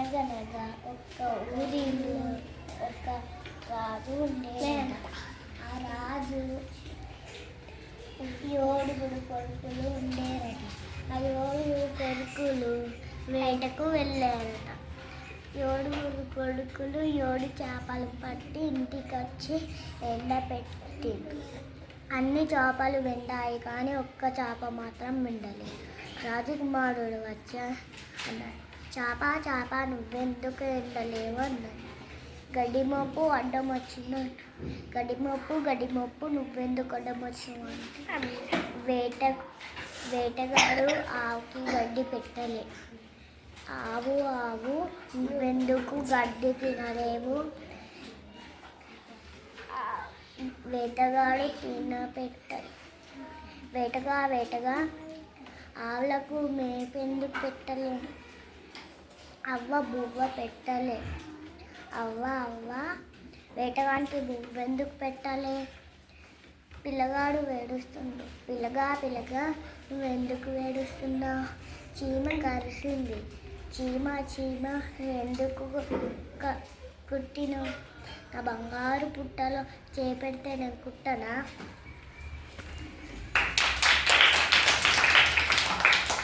అనగనగా ఒక ఊరిలో ఒక రాజు ఉండేట. ఆ రాజు 7 కొడుకులు ఉండేరట. ఆ 7 కొడుకులు వేటకు వెళ్ళారట. 7 కొడుకులు 7 చేపలు పట్టి ఇంటికి వచ్చి ఎండపెట్టి అన్ని చేపలు వెండాయి, కానీ ఒక్క చేప మాత్రం వెండలేదు. రాజకుమారుడు వచ్చి అన్నాడు, చేప చేప నువ్వెందుకు ఎండలేవు అన్నాడు. గడ్డిమోపు అడ్డం వచ్చింది. గడ్డిమోపు నువ్వెందుకు అడ్డం వచ్చినావు అంటే వేటగాడు ఆవుకి గడ్డి పెట్టలే. ఆవు నువ్వెందుకు గడ్డి తినలేవు? వేటగాడు తినపెట్టాలి. వేటగా ఆవులకు మేపెందుకు పెట్టలే? అవ్వ బువ్వ పెట్టలే. అవ్వ వేటగానికి బువ్వెందుకు పెట్టలే? పిల్లగాడు వేడుస్తుండు. పిల్లగా నువ్వెందుకు వేడుస్తున్నావు? చీమ కరిసింది. చీమ ఎందుకు కుట్టినావు? నా బంగారు పుట్టలో చేపెడితే నేను కుట్టనా?